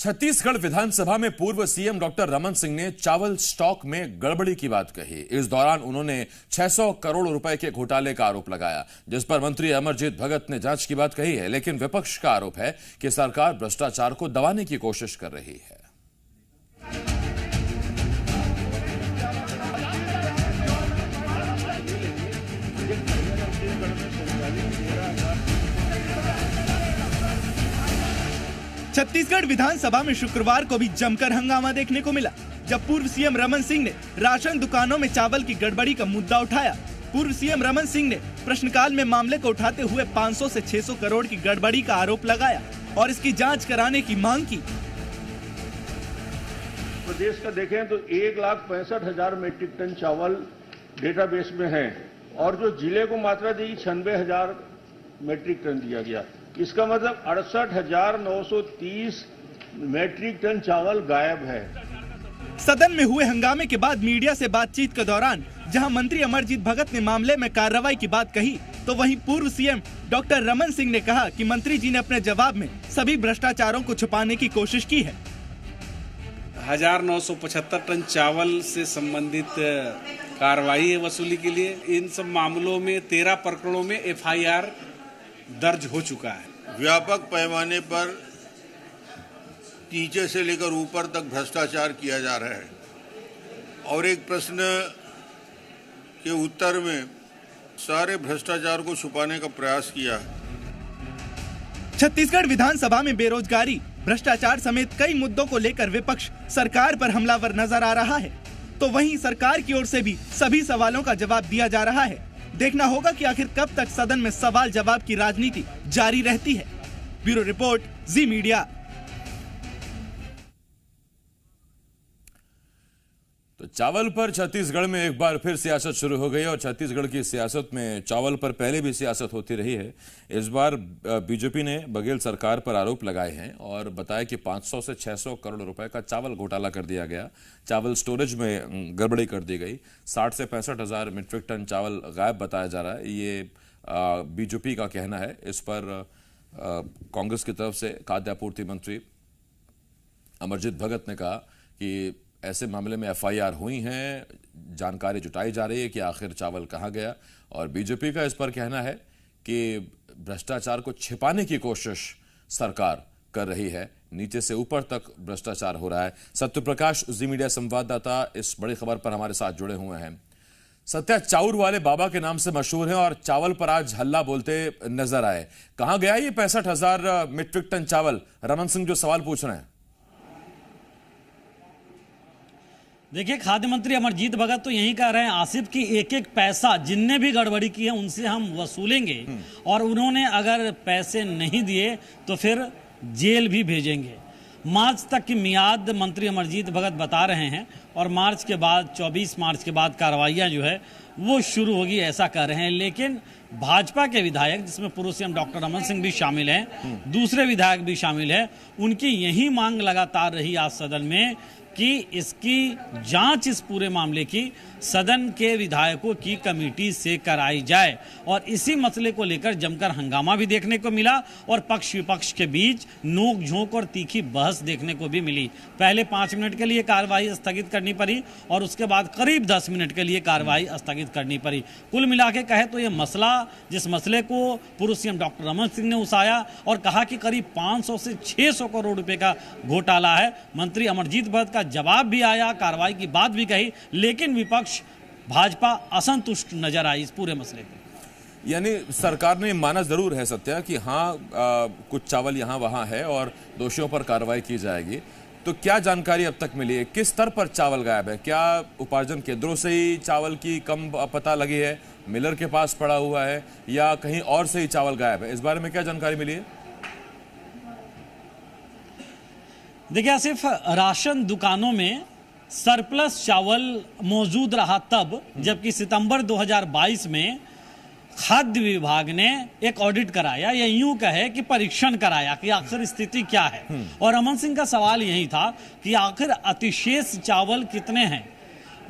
छत्तीसगढ़ विधानसभा में पूर्व CM doctor Raman Singh ने चावल स्टॉक में गड़बड़ी की बात कही। इस दौरान उन्होंने 600 करोड़ रुपए के घोटाले का आरोप लगाया, जिस पर मंत्री अमरजीत भगत ने जांच की बात कही है। लेकिन विपक्ष का आरोप है कि सरकार भ्रष्टाचार को दबाने की कोशिश कर रही है। छत्तीसगढ़ विधानसभा में शुक्रवार को भी जमकर हंगामा देखने को मिला, जब पूर्व सीएम रमन सिंह ने राशन दुकानों में चावल की गड़बड़ी का मुद्दा उठाया। पूर्व सीएम रमन सिंह ने प्रश्नकाल में मामले को उठाते हुए 500 से 600 करोड़ की गड़बड़ी का आरोप लगाया और इसकी जांच कराने की मांग की। प्रदेश का देखें तो 1,65,000 मीट्रिक टन चावल डेटाबेस में है और जो जिले को मात्रा दी 96,000 मीट्रिक टन दिया गया। इसका मतलब 68,930 मीट्रिक टन चावल गायब है। सदन में हुए हंगामे के बाद मीडिया से बातचीत के दौरान जहां मंत्री अमरजीत भगत ने मामले में कार्रवाई की बात कही, तो वहीं पूर्व सीएम डॉक्टर रमन सिंह ने कहा कि मंत्री जी ने अपने जवाब में सभी भ्रष्टाचारों को छुपाने की कोशिश की है। 1975 टन चावल से संबंधित कार्रवाई है वसूली के लिए। इन सब मामलों में 13 प्रकरणों में FIR दर्ज हो चुका है। व्यापक पैमाने पर नीचे से लेकर ऊपर तक भ्रष्टाचार किया जा रहा है और एक प्रश्न के उत्तर में सारे भ्रष्टाचार को छुपाने का प्रयास किया। छत्तीसगढ़ विधानसभा में बेरोजगारी, भ्रष्टाचार समेत कई मुद्दों को लेकर विपक्ष सरकार पर हमलावर नजर आ रहा है, तो वहीं सरकार की ओर से भी सभी सवालों का जवाब दिया जा रहा है। देखना होगा कि आखिर कब तक सदन में सवाल जवाब की राजनीति जारी रहती है। ब्यूरो रिपोर्ट, जी मीडिया। तो चावल पर छत्तीसगढ़ में एक बार फिर सियासत शुरू हो गई और छत्तीसगढ़ की सियासत में चावल पर पहले भी सियासत होती रही है। इस बार बीजेपी ने बघेल सरकार पर आरोप लगाए हैं और बताया कि 500 से 600 करोड़ रुपए का चावल घोटाला कर दिया गया, चावल स्टोरेज में गड़बड़ी कर दी गई, 60 से 65,000 मीट्रिक टन चावल गायब बताया जा रहा है। ये बीजेपी का कहना है। इस पर कांग्रेस की तरफ से खाद्य आपूर्ति मंत्री अमरजीत भगत ने कहा कि ऐसे मामले में FIR हुई हैं, जानकारी जुटाई जा रही है कि आखिर चावल कहां गया। और बीजेपी का इस पर कहना है कि भ्रष्टाचार को छिपाने की कोशिश सरकार कर रही है, नीचे से ऊपर तक भ्रष्टाचार हो रहा है। सत्यप्रकाश, जी मीडिया संवाददाता, इस बड़ी खबर पर हमारे साथ जुड़े हुए हैं। सत्या चाउर वाले बाबा के नाम से मशहूर हैं और चावल पर आज हल्ला बोलते नजर आए। कहां गया ये 65,000 मीट्रिक टन चावल? रमन सिंह जो सवाल पूछ रहे हैं। देखिए, खाद्य मंत्री अमरजीत भगत तो यही कह रहे हैं आसिफ की एक एक पैसा जिनने भी गड़बड़ी की है उनसे हम वसूलेंगे और उन्होंने अगर पैसे नहीं दिए तो फिर जेल भी भेजेंगे। मार्च तक की मियाद मंत्री अमरजीत भगत बता रहे हैं और मार्च के बाद 24 मार्च के बाद कार्रवाइयां जो है वो शुरू होगी, ऐसा कह रहे हैं। लेकिन भाजपा के विधायक, जिसमें पूर्व सीएम डॉक्टर रमन सिंह भी शामिल हैं, दूसरे विधायक भी शामिल हैं, उनकी यही मांग लगातार रही आज सदन में कि इसकी जांच, इस पूरे मामले की सदन के विधायकों की कमेटी से कराई जाए। और इसी मसले को लेकर जमकर हंगामा भी देखने को मिला और पक्ष विपक्ष के बीच नोक झोंक और तीखी बहस देखने को भी मिली। पहले 5 मिनट के लिए कार्रवाई स्थगित करनी पड़ी और उसके बाद करीब 10 मिनट के लिए कार्रवाई स्थगित करनी पड़ी। कुल मिला के कहे तो ये मसला, जिस मसले को पूर्व सीएम डॉक्टर रमन सिंह ने उठाया और कहा कि करीब 500 से 600 करोड़ रुपए का घोटाला है, मंत्री अमरजीत भगत का जवाब भी आया, कार्रवाई की बात भी कही, लेकिन विपक्ष भाजपा असंतुष्ट नजर आई इस पूरे मसले पे। यानी सरकार ने माना जरूर है सत्या कि हाँ, कुछ चावल यहाँ वहाँ है और दोषियों पर कार्रवाई की जाएगी। तो क्या जानकारी अब तक मिली है? किस स्तर पर चावल गायब है? क्या उपार्जन केंद्रों से ही चावल की कम पता लगी है, मिलर के पास पड़ा हुआ है, या कहीं और से ही चावल गायब है? इस बारे में क्या जानकारी मिली है? देखिए, सिर्फ राशन दुकानों में सरप्लस चावल मौजूद रहा तब, जबकि सितंबर 2022 में खाद्य विभाग ने एक ऑडिट कराया, या यूं कहे कि परीक्षण कराया कि आखिर स्थिति क्या है। और रमन सिंह का सवाल यही था कि आखिर अतिशेष चावल कितने हैं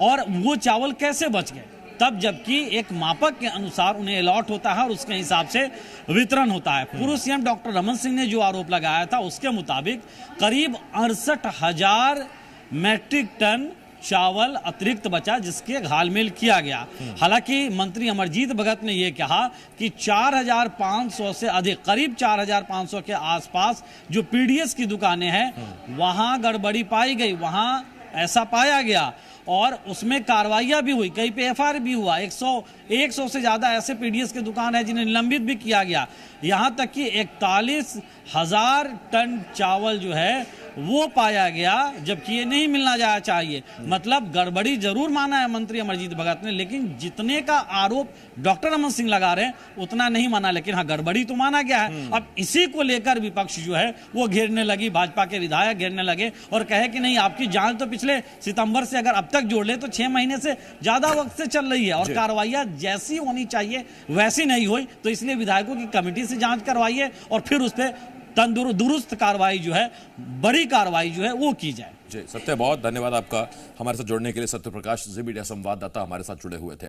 और वो चावल कैसे बच गए। तब जबकि एक मापक के अनुसार उन्हें अलॉट होता है और उसके हिसाब से वितरण होता है। पूर्व सीएम डॉक्टर रमन सिंह ने जो आरोप लगाया था उसके मुताबिक करीब 68,000 मैट्रिक टन चावल अतिरिक्त बचा, जिसके घालमेल किया गया। हालांकि मंत्री अमरजीत भगत ने यह कहा कि 4,500 से अधिक, करीब 4,500 के आसपास जो पीडीएस की दुकानें हैं वहां गड़बड़ी पाई गई, वहां ऐसा पाया गया और उसमें कार्रवाइयां भी हुई, कहीं पे एफआईआर भी हुआ। 100 से ज्यादा ऐसे पीडीएस की दुकान है जिन्हें निलंबित भी किया गया। यहां तक कि 41,000 टन चावल जो है वो पाया गया, जबकि ये नहीं मिलना जाना चाहिए। मतलब गड़बड़ी जरूर माना है मंत्री अमरजीत भगत ने, लेकिन जितने का आरोप डॉक्टर रमन सिंह लगा रहे हैं उतना नहीं माना, लेकिन हाँ गड़बड़ी तो माना गया है। अब इसी को लेकर विपक्ष जो है वो घेरने लगी, भाजपा के विधायक घेरने लगे और कहे कि नहीं, आपकी जांच तो पिछले सितंबर से अगर अब तक जोड़ ले तो 6 महीने से ज्यादा वक्त से चल रही है और कार्रवाइयां जैसी होनी चाहिए वैसी नहीं हुई, तो इसलिए विधायकों की कमेटी से जांच करवाइए और फिर उस पर दुरुस्त कार्रवाई जो है, बड़ी कार्रवाई जो है वो की जाए। जी सत्य, बहुत धन्यवाद आपका हमारे साथ जुड़ने के लिए। सत्य प्रकाश जी मीडिया संवाददाता हमारे साथ जुड़े हुए थे।